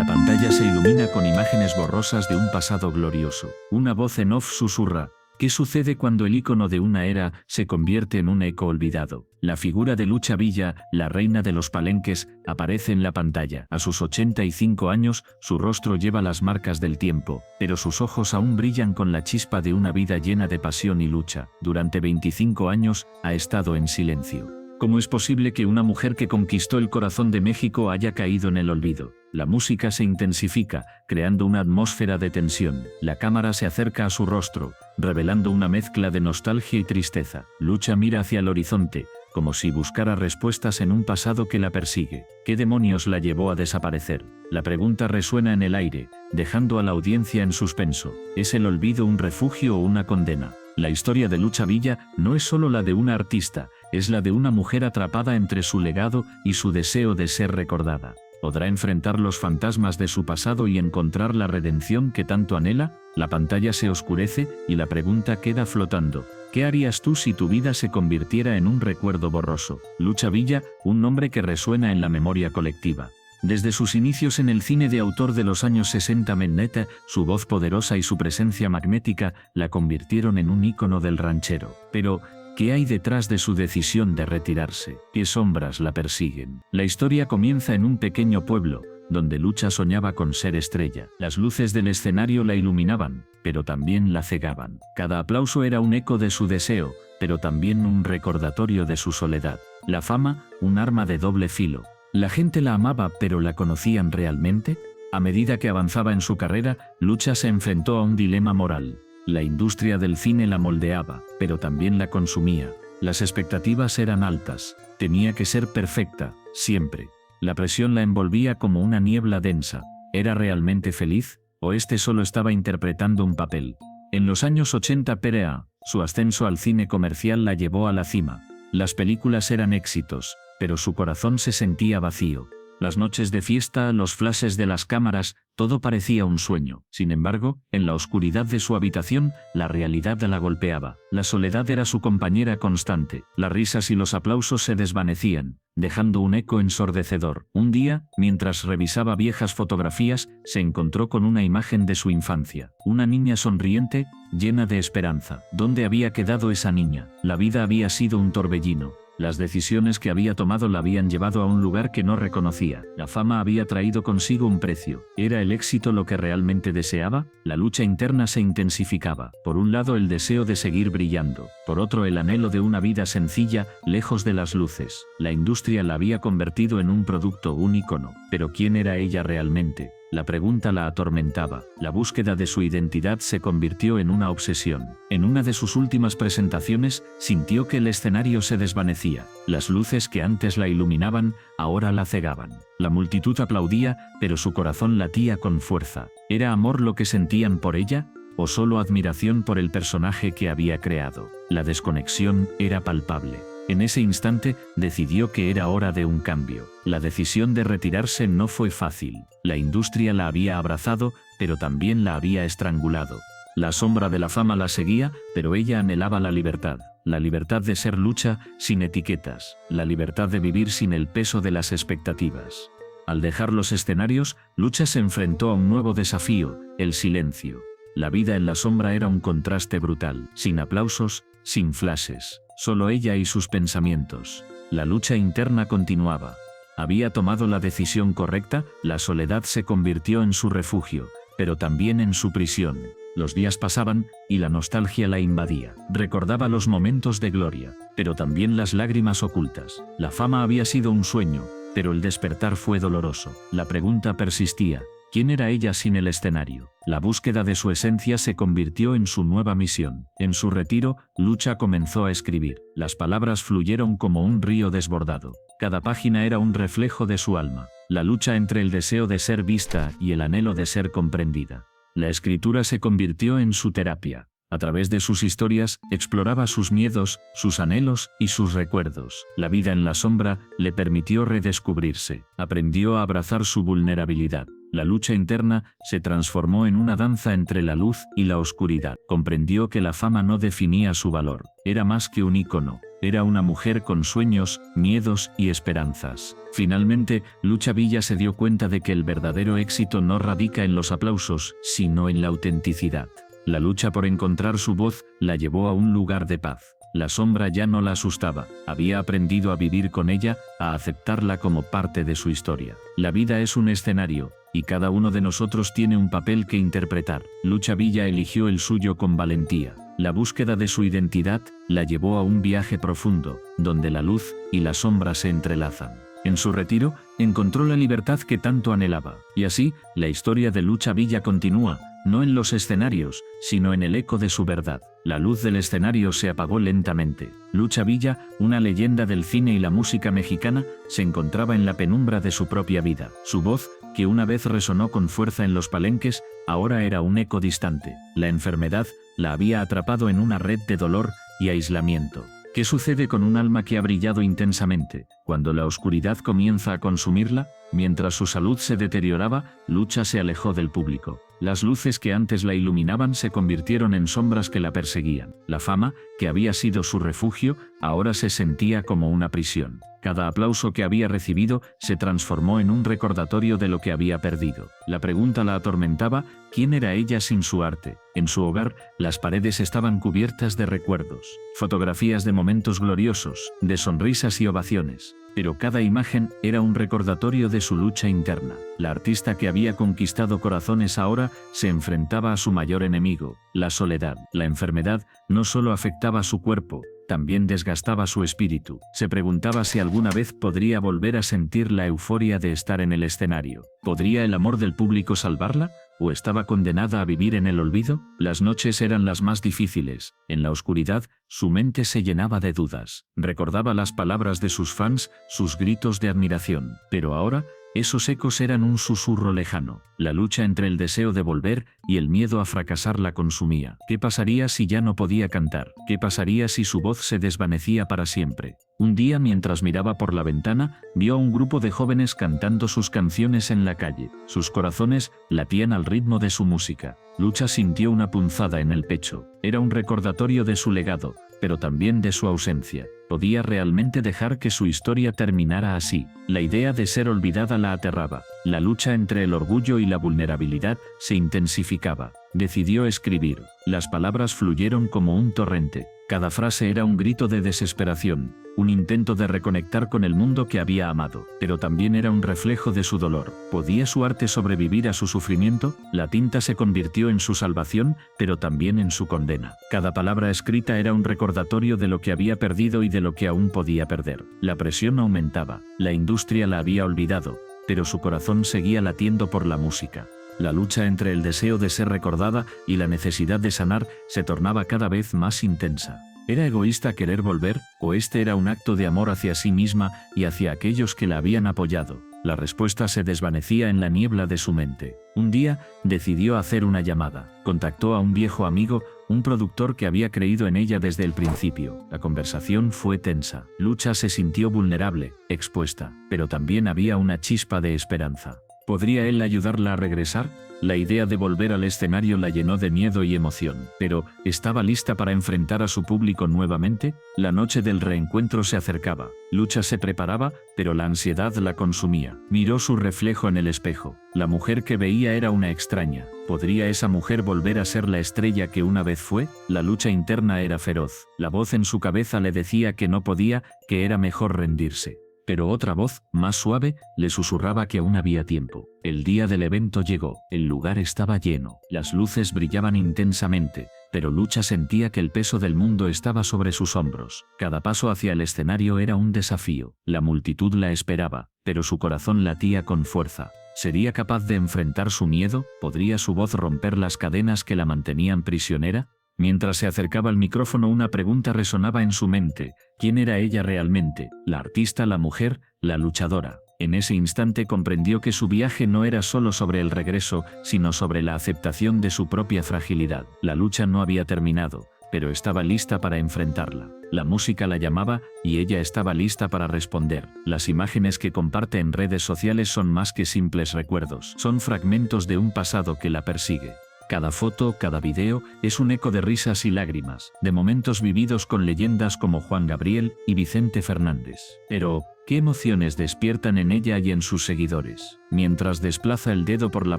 La pantalla se ilumina con imágenes borrosas de un pasado glorioso. Una voz en off susurra: ¿qué sucede cuando el ícono de una era se convierte en un eco olvidado? La figura de Lucha Villa, la reina de los palenques, aparece en la pantalla. A sus 85 años, su rostro lleva las marcas del tiempo, pero sus ojos aún brillan con la chispa de una vida llena de pasión y lucha. Durante 25 años, ha estado en silencio. ¿Cómo es posible que una mujer que conquistó el corazón de México haya caído en el olvido? La música se intensifica, creando una atmósfera de tensión. La cámara se acerca a su rostro, revelando una mezcla de nostalgia y tristeza. Lucha mira hacia el horizonte, como si buscara respuestas en un pasado que la persigue. ¿Qué demonios la llevó a desaparecer? La pregunta resuena en el aire, dejando a la audiencia en suspenso. ¿Es el olvido un refugio o una condena? La historia de Lucha Villa no es solo la de una artista, es la de una mujer atrapada entre su legado y su deseo de ser recordada. ¿Podrá enfrentar los fantasmas de su pasado y encontrar la redención que tanto anhela? La pantalla se oscurece y la pregunta queda flotando. ¿Qué harías tú si tu vida se convirtiera en un recuerdo borroso? Lucha Villa, un nombre que resuena en la memoria colectiva. Desde sus inicios en el cine de autor de los años 60, Mennetta, su voz poderosa y su presencia magnética la convirtieron en un ícono del ranchero. Pero, ¿qué hay detrás de su decisión de retirarse? ¿Qué sombras la persiguen? La historia comienza en un pequeño pueblo, donde Lucha soñaba con ser estrella. Las luces del escenario la iluminaban, pero también la cegaban. Cada aplauso era un eco de su deseo, pero también un recordatorio de su soledad. La fama, un arma de doble filo. La gente la amaba, pero ¿la conocían realmente? A medida que avanzaba en su carrera, Lucha se enfrentó a un dilema moral. La industria del cine la moldeaba, pero también la consumía. Las expectativas eran altas. Tenía que ser perfecta, siempre. La presión la envolvía como una niebla densa. ¿Era realmente feliz? ¿O este solo estaba interpretando un papel? En los años 80 PRA, su ascenso al cine comercial la llevó a la cima. Las películas eran éxitos, pero su corazón se sentía vacío. Las noches de fiesta, los flashes de las cámaras, todo parecía un sueño. Sin embargo, en la oscuridad de su habitación, la realidad la golpeaba. La soledad era su compañera constante. Las risas y los aplausos se desvanecían, dejando un eco ensordecedor. Un día, mientras revisaba viejas fotografías, se encontró con una imagen de su infancia. Una niña sonriente, llena de esperanza. ¿Dónde había quedado esa niña? La vida había sido un torbellino. Las decisiones que había tomado la habían llevado a un lugar que no reconocía. La fama había traído consigo un precio. ¿Era el éxito lo que realmente deseaba? La lucha interna se intensificaba. Por un lado, el deseo de seguir brillando. Por otro, el anhelo de una vida sencilla, lejos de las luces. La industria la había convertido en un producto, un ícono. ¿Pero quién era ella realmente? La pregunta la atormentaba. La búsqueda de su identidad se convirtió en una obsesión. En una de sus últimas presentaciones, sintió que el escenario se desvanecía. Las luces que antes la iluminaban, ahora la cegaban. La multitud aplaudía, pero su corazón latía con fuerza. ¿Era amor lo que sentían por ella? ¿O solo admiración por el personaje que había creado? La desconexión era palpable. En ese instante, decidió que era hora de un cambio. La decisión de retirarse no fue fácil. La industria la había abrazado, pero también la había estrangulado. La sombra de la fama la seguía, pero ella anhelaba la libertad. La libertad de ser Lucha, sin etiquetas. La libertad de vivir sin el peso de las expectativas. Al dejar los escenarios, Lucha se enfrentó a un nuevo desafío, el silencio. La vida en la sombra era un contraste brutal. Sin aplausos, sin flashes. Solo ella y sus pensamientos. La lucha interna continuaba. Había tomado la decisión correcta, la soledad se convirtió en su refugio, pero también en su prisión. Los días pasaban, y la nostalgia la invadía. Recordaba los momentos de gloria, pero también las lágrimas ocultas. La fama había sido un sueño, pero el despertar fue doloroso. La pregunta persistía. ¿Quién era ella sin el escenario? La búsqueda de su esencia se convirtió en su nueva misión. En su retiro, Lucha comenzó a escribir. Las palabras fluyeron como un río desbordado. Cada página era un reflejo de su alma. La lucha entre el deseo de ser vista y el anhelo de ser comprendida. La escritura se convirtió en su terapia. A través de sus historias, exploraba sus miedos, sus anhelos y sus recuerdos. La vida en la sombra le permitió redescubrirse. Aprendió a abrazar su vulnerabilidad. La lucha interna se transformó en una danza entre la luz y la oscuridad. Comprendió que la fama no definía su valor. Era más que un ícono. Era una mujer con sueños, miedos y esperanzas. Finalmente, Lucha Villa se dio cuenta de que el verdadero éxito no radica en los aplausos, sino en la autenticidad. La lucha por encontrar su voz la llevó a un lugar de paz. La sombra ya no la asustaba, había aprendido a vivir con ella, a aceptarla como parte de su historia. La vida es un escenario, y cada uno de nosotros tiene un papel que interpretar. Lucha Villa eligió el suyo con valentía. La búsqueda de su identidad la llevó a un viaje profundo, donde la luz y la sombra se entrelazan. En su retiro, encontró la libertad que tanto anhelaba. Y así, la historia de Lucha Villa continúa, no en los escenarios, sino en el eco de su verdad. La luz del escenario se apagó lentamente. Lucha Villa, una leyenda del cine y la música mexicana, se encontraba en la penumbra de su propia vida. Su voz, que una vez resonó con fuerza en los palenques, ahora era un eco distante. La enfermedad la había atrapado en una red de dolor y aislamiento. ¿Qué sucede con un alma que ha brillado intensamente? Cuando la oscuridad comienza a consumirla, mientras su salud se deterioraba, Lucha se alejó del público. Las luces que antes la iluminaban se convirtieron en sombras que la perseguían. La fama, que había sido su refugio, ahora se sentía como una prisión. Cada aplauso que había recibido se transformó en un recordatorio de lo que había perdido. La pregunta la atormentaba: ¿quién era ella sin su arte? En su hogar, las paredes estaban cubiertas de recuerdos, fotografías de momentos gloriosos, de sonrisas y ovaciones. Pero cada imagen era un recordatorio de su lucha interna. La artista que había conquistado corazones ahora se enfrentaba a su mayor enemigo, la soledad. La enfermedad no solo afectaba su cuerpo, también desgastaba su espíritu. Se preguntaba si alguna vez podría volver a sentir la euforia de estar en el escenario. ¿Podría el amor del público salvarla? ¿O estaba condenada a vivir en el olvido? Las noches eran las más difíciles. En la oscuridad, su mente se llenaba de dudas. Recordaba las palabras de sus fans, sus gritos de admiración. Pero ahora, esos ecos eran un susurro lejano. La lucha entre el deseo de volver y el miedo a fracasar la consumía. ¿Qué pasaría si ya no podía cantar? ¿Qué pasaría si su voz se desvanecía para siempre? Un día, mientras miraba por la ventana, vio a un grupo de jóvenes cantando sus canciones en la calle. Sus corazones latían al ritmo de su música. Lucha sintió una punzada en el pecho. Era un recordatorio de su legado, pero también de su ausencia. ¿Podía realmente dejar que su historia terminara así? La idea de ser olvidada la aterraba. La lucha entre el orgullo y la vulnerabilidad se intensificaba. Decidió escribir. Las palabras fluyeron como un torrente. Cada frase era un grito de desesperación, un intento de reconectar con el mundo que había amado, pero también era un reflejo de su dolor. ¿Podía su arte sobrevivir a su sufrimiento? La tinta se convirtió en su salvación, pero también en su condena. Cada palabra escrita era un recordatorio de lo que había perdido y de lo que aún podía perder. La presión aumentaba. La industria la había olvidado, pero su corazón seguía latiendo por la música. La lucha entre el deseo de ser recordada y la necesidad de sanar se tornaba cada vez más intensa. ¿Era egoísta querer volver, o este era un acto de amor hacia sí misma y hacia aquellos que la habían apoyado? La respuesta se desvanecía en la niebla de su mente. Un día, decidió hacer una llamada. Contactó a un viejo amigo, un productor que había creído en ella desde el principio. La conversación fue tensa. Lucha se sintió vulnerable, expuesta, pero también había una chispa de esperanza. ¿Podría él ayudarla a regresar? La idea de volver al escenario la llenó de miedo y emoción. Pero, ¿estaba lista para enfrentar a su público nuevamente? La noche del reencuentro se acercaba. Lucha se preparaba, pero la ansiedad la consumía. Miró su reflejo en el espejo. La mujer que veía era una extraña. ¿Podría esa mujer volver a ser la estrella que una vez fue? La lucha interna era feroz. La voz en su cabeza le decía que no podía, que era mejor rendirse. Pero otra voz, más suave, le susurraba que aún había tiempo. El día del evento llegó. El lugar estaba lleno. Las luces brillaban intensamente, pero Lucha sentía que el peso del mundo estaba sobre sus hombros. Cada paso hacia el escenario era un desafío. La multitud la esperaba, pero su corazón latía con fuerza. ¿Sería capaz de enfrentar su miedo? ¿Podría su voz romper las cadenas que la mantenían prisionera? Mientras se acercaba al micrófono, una pregunta resonaba en su mente. ¿Quién era ella realmente? ¿La artista, la mujer, la luchadora? En ese instante comprendió que su viaje no era solo sobre el regreso, sino sobre la aceptación de su propia fragilidad. La lucha no había terminado, pero estaba lista para enfrentarla. La música la llamaba, y ella estaba lista para responder. Las imágenes que comparte en redes sociales son más que simples recuerdos. Son fragmentos de un pasado que la persigue. Cada foto, cada video, es un eco de risas y lágrimas, de momentos vividos con leyendas como Juan Gabriel y Vicente Fernández. Pero, ¿qué emociones despiertan en ella y en sus seguidores? Mientras desplaza el dedo por la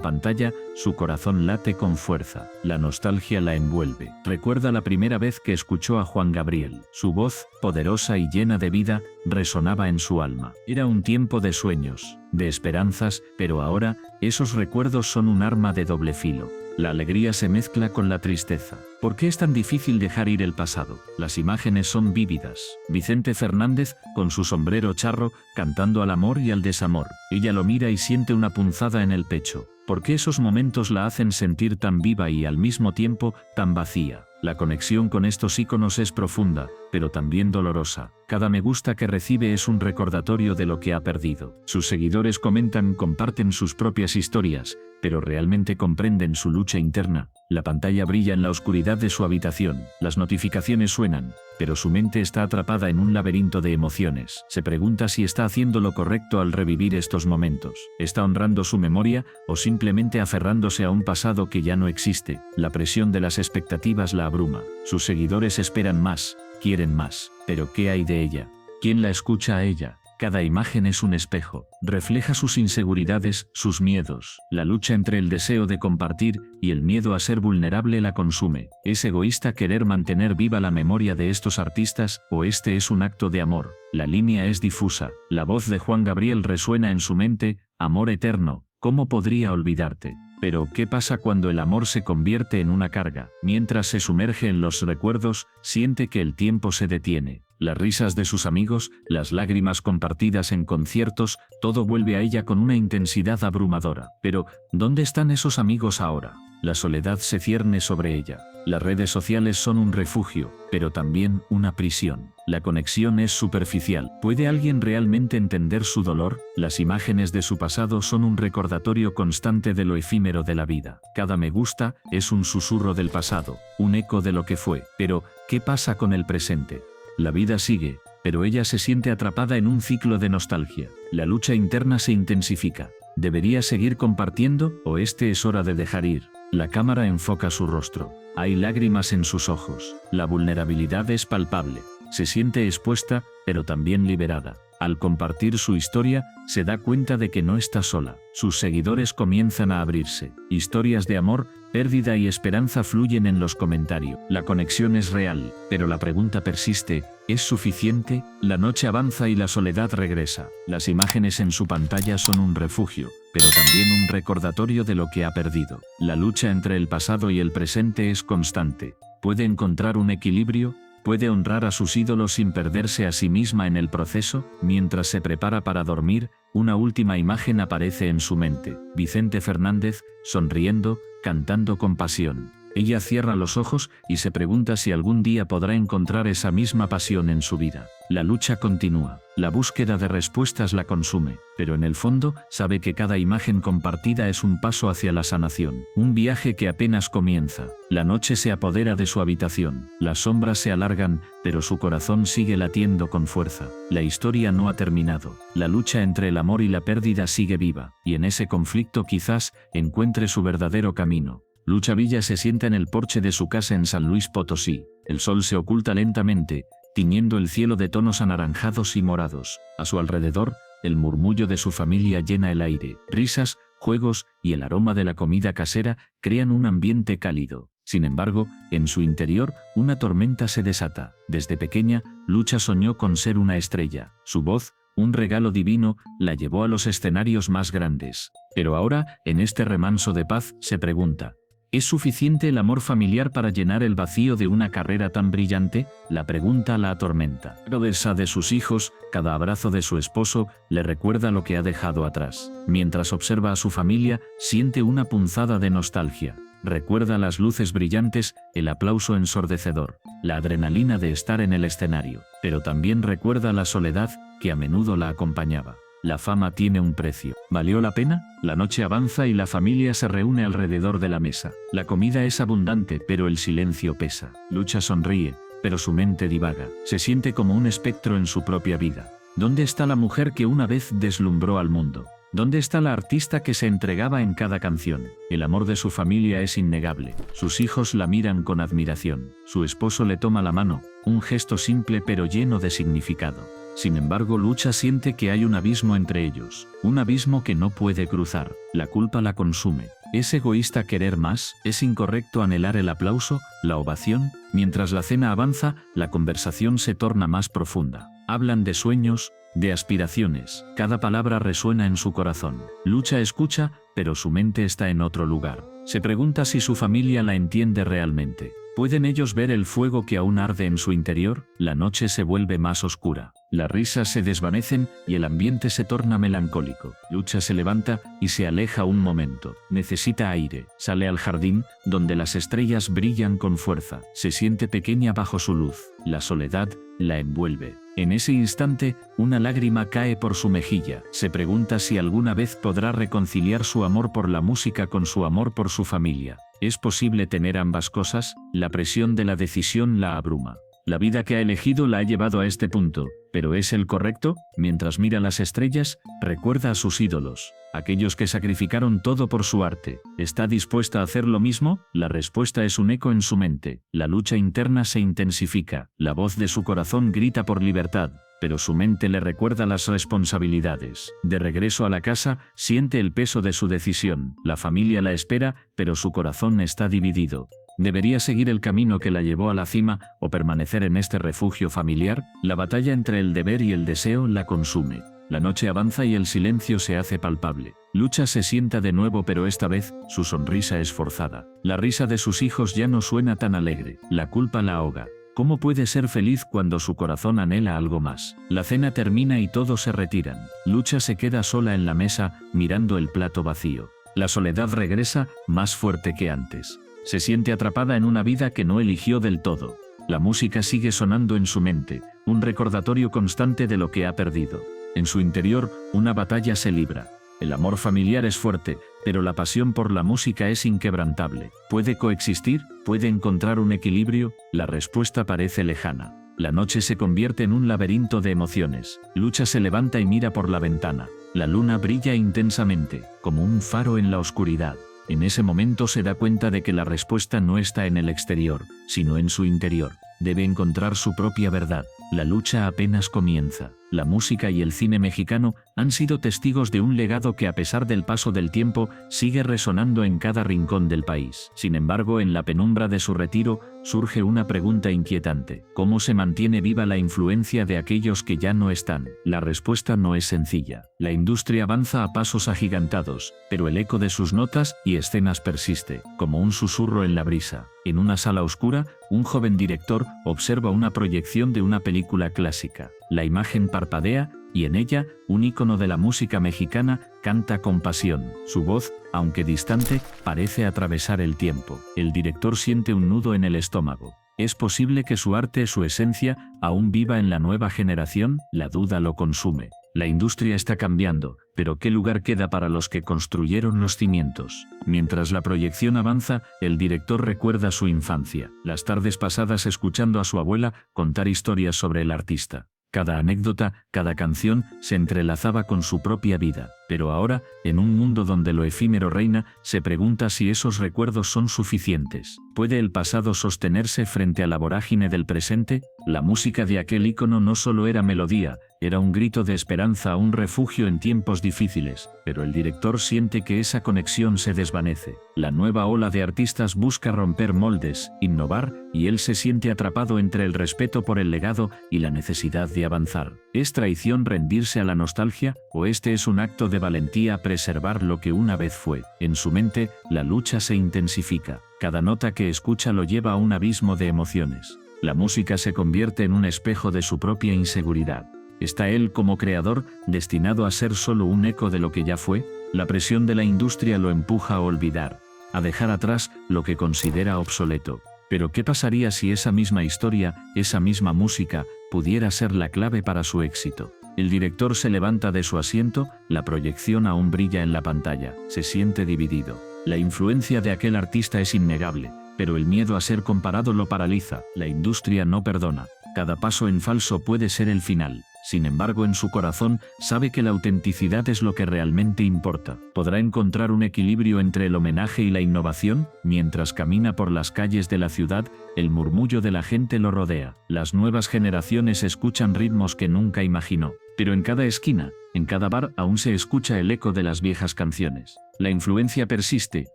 pantalla, su corazón late con fuerza. La nostalgia la envuelve. Recuerda la primera vez que escuchó a Juan Gabriel. Su voz, poderosa y llena de vida, resonaba en su alma. Era un tiempo de sueños, de esperanzas, pero ahora, esos recuerdos son un arma de doble filo. La alegría se mezcla con la tristeza. ¿Por qué es tan difícil dejar ir el pasado? Las imágenes son vívidas. Vicente Fernández, con su sombrero charro, cantando al amor y al desamor. Ella lo mira y siente una punzada en el pecho. ¿Por qué esos momentos la hacen sentir tan viva y al mismo tiempo tan vacía? La conexión con estos íconos es profunda, pero también dolorosa. Cada me gusta que recibe es un recordatorio de lo que ha perdido. Sus seguidores comentan, comparten sus propias historias, pero realmente comprenden su lucha interna. La pantalla brilla en la oscuridad de su habitación, las notificaciones suenan, pero su mente está atrapada en un laberinto de emociones. Se pregunta si está haciendo lo correcto al revivir estos momentos. ¿Está honrando su memoria o simplemente aferrándose a un pasado que ya no existe? La presión de las expectativas la abruma. Sus seguidores esperan más, quieren más. Pero ¿qué hay de ella? ¿Quién la escucha a ella? Cada imagen es un espejo, refleja sus inseguridades, sus miedos. La lucha entre el deseo de compartir y el miedo a ser vulnerable la consume. ¿Es egoísta querer mantener viva la memoria de estos artistas o este es un acto de amor? La línea es difusa. La voz de Juan Gabriel resuena en su mente: amor eterno, ¿cómo podría olvidarte? Pero, ¿qué pasa cuando el amor se convierte en una carga? Mientras se sumerge en los recuerdos, siente que el tiempo se detiene. Las risas de sus amigos, las lágrimas compartidas en conciertos, todo vuelve a ella con una intensidad abrumadora. Pero, ¿dónde están esos amigos ahora? La soledad se cierne sobre ella. Las redes sociales son un refugio, pero también una prisión. La conexión es superficial. ¿Puede alguien realmente entender su dolor? Las imágenes de su pasado son un recordatorio constante de lo efímero de la vida. Cada me gusta es un susurro del pasado, un eco de lo que fue. Pero, ¿qué pasa con el presente? La vida sigue, pero ella se siente atrapada en un ciclo de nostalgia. La lucha interna se intensifica. ¿Debería seguir compartiendo o este es hora de dejar ir? La cámara enfoca su rostro. Hay lágrimas en sus ojos. La vulnerabilidad es palpable. Se siente expuesta, pero también liberada. Al compartir su historia, se da cuenta de que no está sola. Sus seguidores comienzan a abrirse. Historias de amor, pérdida y esperanza fluyen en los comentarios. La conexión es real, pero la pregunta persiste: ¿es suficiente? La noche avanza y la soledad regresa. Las imágenes en su pantalla son un refugio, pero también un recordatorio de lo que ha perdido. La lucha entre el pasado y el presente es constante. ¿Puede encontrar un equilibrio? ¿Puede honrar a sus ídolos sin perderse a sí misma en el proceso? Mientras se prepara para dormir, una última imagen aparece en su mente. Vicente Fernández, sonriendo, cantando con pasión. Ella cierra los ojos y se pregunta si algún día podrá encontrar esa misma pasión en su vida. La lucha continúa. La búsqueda de respuestas la consume, pero en el fondo sabe que cada imagen compartida es un paso hacia la sanación. Un viaje que apenas comienza. La noche se apodera de su habitación. Las sombras se alargan, pero su corazón sigue latiendo con fuerza. La historia no ha terminado. La lucha entre el amor y la pérdida sigue viva, y en ese conflicto quizás encuentre su verdadero camino. Lucha Villa se sienta en el porche de su casa en San Luis Potosí. El sol se oculta lentamente, tiñendo el cielo de tonos anaranjados y morados. A su alrededor, el murmullo de su familia llena el aire. Risas, juegos y el aroma de la comida casera crean un ambiente cálido. Sin embargo, en su interior, una tormenta se desata. Desde pequeña, Lucha soñó con ser una estrella. Su voz, un regalo divino, la llevó a los escenarios más grandes. Pero ahora, en este remanso de paz, se pregunta: ¿es suficiente el amor familiar para llenar el vacío de una carrera tan brillante? La pregunta la atormenta. Cada besa de sus hijos, cada abrazo de su esposo, le recuerda lo que ha dejado atrás. Mientras observa a su familia, siente una punzada de nostalgia. Recuerda las luces brillantes, el aplauso ensordecedor, la adrenalina de estar en el escenario. Pero también recuerda la soledad que a menudo la acompañaba. La fama tiene un precio. ¿Valió la pena? La noche avanza y la familia se reúne alrededor de la mesa. La comida es abundante, pero el silencio pesa. Lucha sonríe, pero su mente divaga. Se siente como un espectro en su propia vida. ¿Dónde está la mujer que una vez deslumbró al mundo? ¿Dónde está la artista que se entregaba en cada canción? El amor de su familia es innegable. Sus hijos la miran con admiración. Su esposo le toma la mano, un gesto simple pero lleno de significado. Sin embargo, Lucha siente que hay un abismo entre ellos, un abismo que no puede cruzar. La culpa la consume. ¿Es egoísta querer más? ¿Es incorrecto anhelar el aplauso, la ovación? Mientras la cena avanza, la conversación se torna más profunda. Hablan de sueños, de aspiraciones. Cada palabra resuena en su corazón. Lucha escucha, pero su mente está en otro lugar. Se pregunta si su familia la entiende realmente. ¿Pueden ellos ver el fuego que aún arde en su interior? La noche se vuelve más oscura. Las risas se desvanecen y el ambiente se torna melancólico. Lucha se levanta y se aleja un momento. Necesita aire. Sale al jardín, donde las estrellas brillan con fuerza. Se siente pequeña bajo su luz. La soledad la envuelve. En ese instante, una lágrima cae por su mejilla. Se pregunta si alguna vez podrá reconciliar su amor por la música con su amor por su familia. ¿Es posible tener ambas cosas? La presión de la decisión la abruma. La vida que ha elegido la ha llevado a este punto, ¿pero es el correcto? Mientras mira las estrellas, recuerda a sus ídolos, aquellos que sacrificaron todo por su arte. ¿Está dispuesta a hacer lo mismo? La respuesta es un eco en su mente. La lucha interna se intensifica. La voz de su corazón grita por libertad, pero su mente le recuerda las responsabilidades. De regreso a la casa, siente el peso de su decisión. La familia la espera, pero su corazón está dividido. ¿Debería seguir el camino que la llevó a la cima o permanecer en este refugio familiar? La batalla entre el deber y el deseo la consume. La noche avanza y el silencio se hace palpable. Lucha se sienta de nuevo, pero esta vez su sonrisa es forzada. La risa de sus hijos ya no suena tan alegre. La culpa la ahoga. ¿Cómo puede ser feliz cuando su corazón anhela algo más? La cena termina y todos se retiran. Lucha se queda sola en la mesa, mirando el plato vacío. La soledad regresa, más fuerte que antes. Se siente atrapada en una vida que no eligió del todo. La música sigue sonando en su mente, un recordatorio constante de lo que ha perdido. En su interior, una batalla se libra. El amor familiar es fuerte, pero la pasión por la música es inquebrantable. ¿Puede coexistir? ¿Puede encontrar un equilibrio? La respuesta parece lejana. La noche se convierte en un laberinto de emociones. Lucha se levanta y mira por la ventana. La luna brilla intensamente, como un faro en la oscuridad. En ese momento se da cuenta de que la respuesta no está en el exterior, sino en su interior. Debe encontrar su propia verdad. La lucha apenas comienza. La música y el cine mexicano han sido testigos de un legado que, a pesar del paso del tiempo, sigue resonando en cada rincón del país. Sin embargo, en la penumbra de su retiro, surge una pregunta inquietante. ¿Cómo se mantiene viva la influencia de aquellos que ya no están? La respuesta no es sencilla. La industria avanza a pasos agigantados, pero el eco de sus notas y escenas persiste, como un susurro en la brisa. En una sala oscura, un joven director observa una proyección de una película clásica. La imagen parpadea, y en ella, un ícono de la música mexicana canta con pasión. Su voz, aunque distante, parece atravesar el tiempo. El director siente un nudo en el estómago. ¿Es posible que su arte, su esencia, aún viva en la nueva generación? La duda lo consume. La industria está cambiando, pero ¿qué lugar queda para los que construyeron los cimientos? Mientras la proyección avanza, el director recuerda su infancia, las tardes pasadas escuchando a su abuela contar historias sobre el artista. Cada anécdota, cada canción, se entrelazaba con su propia vida. Pero ahora, en un mundo donde lo efímero reina, se pregunta si esos recuerdos son suficientes. ¿Puede el pasado sostenerse frente a la vorágine del presente? La música de aquel ícono no solo era melodía, era un grito de esperanza, un refugio en tiempos difíciles, pero el director siente que esa conexión se desvanece. La nueva ola de artistas busca romper moldes, innovar, y él se siente atrapado entre el respeto por el legado y la necesidad de avanzar. ¿Es traición rendirse a la nostalgia, o este es un acto de valentía preservar lo que una vez fue? En su mente, la lucha se intensifica. Cada nota que escucha lo lleva a un abismo de emociones. La música se convierte en un espejo de su propia inseguridad. ¿Está él como creador destinado a ser solo un eco de lo que ya fue? La presión de la industria lo empuja a olvidar, a dejar atrás lo que considera obsoleto. Pero ¿qué pasaría si esa misma historia, esa misma música, pudiera ser la clave para su éxito? El director se levanta de su asiento, la proyección aún brilla en la pantalla, se siente dividido. La influencia de aquel artista es innegable, pero el miedo a ser comparado lo paraliza. La industria no perdona. Cada paso en falso puede ser el final. Sin embargo, en su corazón sabe que la autenticidad es lo que realmente importa. ¿Podrá encontrar un equilibrio entre el homenaje y la innovación? Mientras camina por las calles de la ciudad, el murmullo de la gente lo rodea. Las nuevas generaciones escuchan ritmos que nunca imaginó. Pero en cada esquina, en cada bar, aún se escucha el eco de las viejas canciones. La influencia persiste,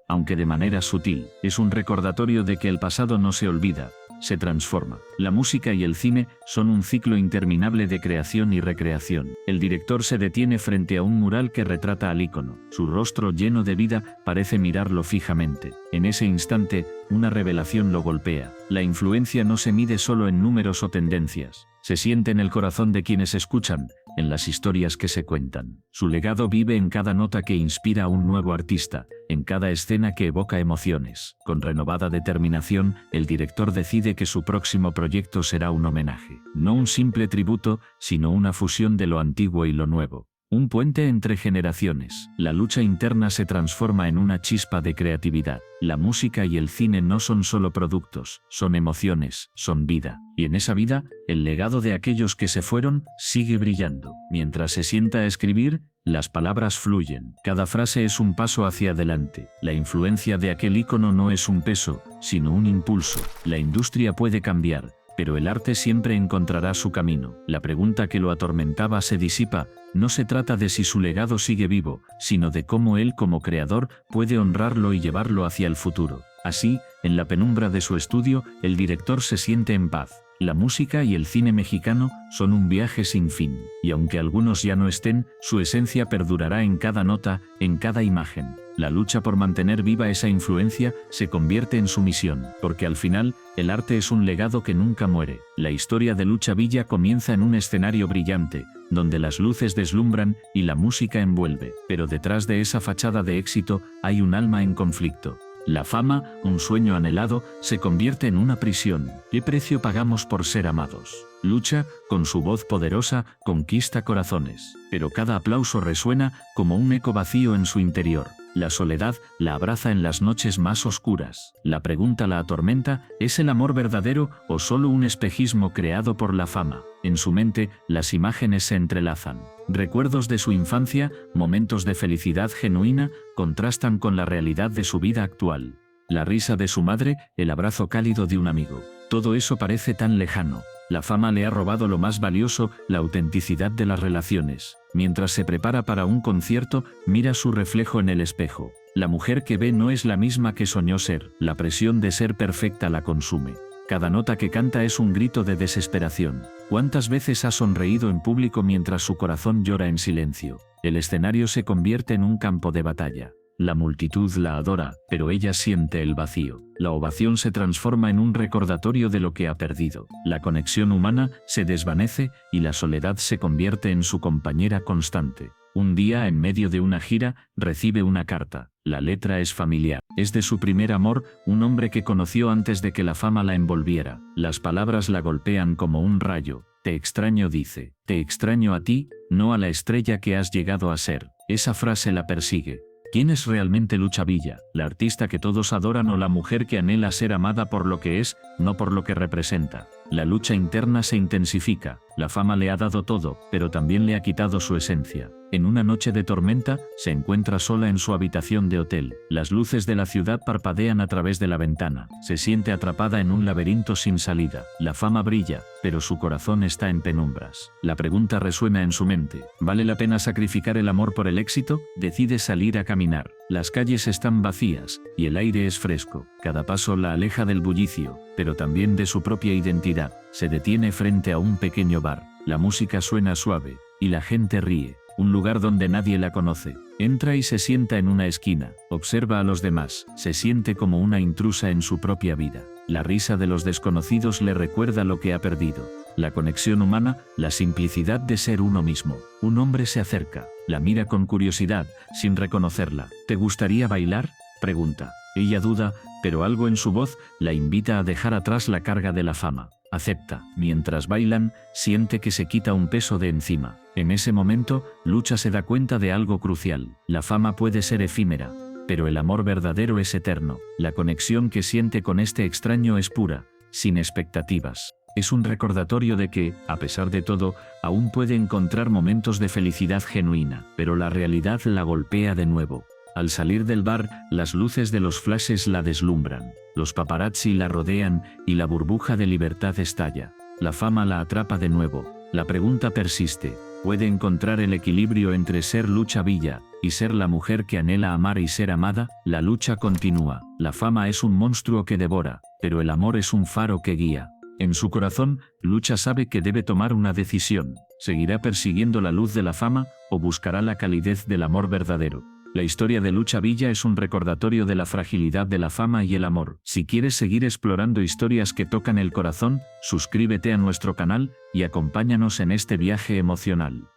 aunque de manera sutil. Es un recordatorio de que el pasado no se olvida, se transforma. La música y el cine son un ciclo interminable de creación y recreación. El director se detiene frente a un mural que retrata al ícono. Su rostro lleno de vida parece mirarlo fijamente. En ese instante, una revelación lo golpea. La influencia no se mide solo en números o tendencias. Se siente en el corazón de quienes escuchan, en las historias que se cuentan. Su legado vive en cada nota que inspira a un nuevo artista, en cada escena que evoca emociones. Con renovada determinación, el director decide que su próximo proyecto será un homenaje. No un simple tributo, sino una fusión de lo antiguo y lo nuevo. Un puente entre generaciones. La lucha interna se transforma en una chispa de creatividad. La música y el cine no son solo productos, son emociones, son vida. Y en esa vida, el legado de aquellos que se fueron sigue brillando. Mientras se sienta a escribir, las palabras fluyen. Cada frase es un paso hacia adelante. La influencia de aquel ícono no es un peso, sino un impulso. La industria puede cambiar, pero el arte siempre encontrará su camino. La pregunta que lo atormentaba se disipa. No se trata de si su legado sigue vivo, sino de cómo él como creador puede honrarlo y llevarlo hacia el futuro. Así, en la penumbra de su estudio, el director se siente en paz. La música y el cine mexicano son un viaje sin fin, y aunque algunos ya no estén, su esencia perdurará en cada nota, en cada imagen. La lucha por mantener viva esa influencia se convierte en su misión, porque al final, el arte es un legado que nunca muere. La historia de Lucha Villa comienza en un escenario brillante, donde las luces deslumbran y la música envuelve, pero detrás de esa fachada de éxito hay un alma en conflicto. La fama, un sueño anhelado, se convierte en una prisión. ¿Qué precio pagamos por ser amados? Lucha, con su voz poderosa, conquista corazones, pero cada aplauso resuena como un eco vacío en su interior. La soledad la abraza en las noches más oscuras. La pregunta la atormenta, ¿es el amor verdadero o solo un espejismo creado por la fama? En su mente, las imágenes se entrelazan. Recuerdos de su infancia, momentos de felicidad genuina, contrastan con la realidad de su vida actual. La risa de su madre, el abrazo cálido de un amigo. Todo eso parece tan lejano. La fama le ha robado lo más valioso, la autenticidad de las relaciones. Mientras se prepara para un concierto, mira su reflejo en el espejo. La mujer que ve no es la misma que soñó ser. La presión de ser perfecta la consume. Cada nota que canta es un grito de desesperación. ¿Cuántas veces ha sonreído en público mientras su corazón llora en silencio? El escenario se convierte en un campo de batalla. La multitud la adora, pero ella siente el vacío. La ovación se transforma en un recordatorio de lo que ha perdido. La conexión humana se desvanece y la soledad se convierte en su compañera constante. Un día, en medio de una gira, recibe una carta. La letra es familiar. Es de su primer amor, un hombre que conoció antes de que la fama la envolviera. Las palabras la golpean como un rayo. Te extraño, dice. Te extraño a ti, no a la estrella que has llegado a ser. Esa frase la persigue. ¿Quién es realmente Lucha Villa? ¿La artista que todos adoran o la mujer que anhela ser amada por lo que es, no por lo que representa? La lucha interna se intensifica. La fama le ha dado todo, pero también le ha quitado su esencia. En una noche de tormenta, se encuentra sola en su habitación de hotel. Las luces de la ciudad parpadean a través de la ventana. Se siente atrapada en un laberinto sin salida. La fama brilla, pero su corazón está en penumbras. La pregunta resuena en su mente. ¿Vale la pena sacrificar el amor por el éxito? Decide salir a caminar. Las calles están vacías, y el aire es fresco. Cada paso la aleja del bullicio, pero también de su propia identidad. Se detiene frente a un pequeño bar. La música suena suave, y la gente ríe. Un lugar donde nadie la conoce. Entra y se sienta en una esquina. Observa a los demás. Se siente como una intrusa en su propia vida. La risa de los desconocidos le recuerda lo que ha perdido. La conexión humana, la simplicidad de ser uno mismo. Un hombre se acerca. La mira con curiosidad, sin reconocerla. ¿Te gustaría bailar?, pregunta. Ella duda, pero algo en su voz la invita a dejar atrás la carga de la fama. Acepta. Mientras bailan, siente que se quita un peso de encima. En ese momento, Lucha se da cuenta de algo crucial. La fama puede ser efímera, pero el amor verdadero es eterno. La conexión que siente con este extraño es pura, sin expectativas. Es un recordatorio de que, a pesar de todo, aún puede encontrar momentos de felicidad genuina, pero la realidad la golpea de nuevo. Al salir del bar, las luces de los flashes la deslumbran, los paparazzi la rodean y la burbuja de libertad estalla. La fama la atrapa de nuevo. La pregunta persiste. ¿Puede encontrar el equilibrio entre ser Lucha Villa y ser la mujer que anhela amar y ser amada? La lucha continúa. La fama es un monstruo que devora, pero el amor es un faro que guía. En su corazón, Lucha sabe que debe tomar una decisión. ¿Seguirá persiguiendo la luz de la fama o buscará la calidez del amor verdadero? La historia de Lucha Villa es un recordatorio de la fragilidad de la fama y el amor. Si quieres seguir explorando historias que tocan el corazón, suscríbete a nuestro canal y acompáñanos en este viaje emocional.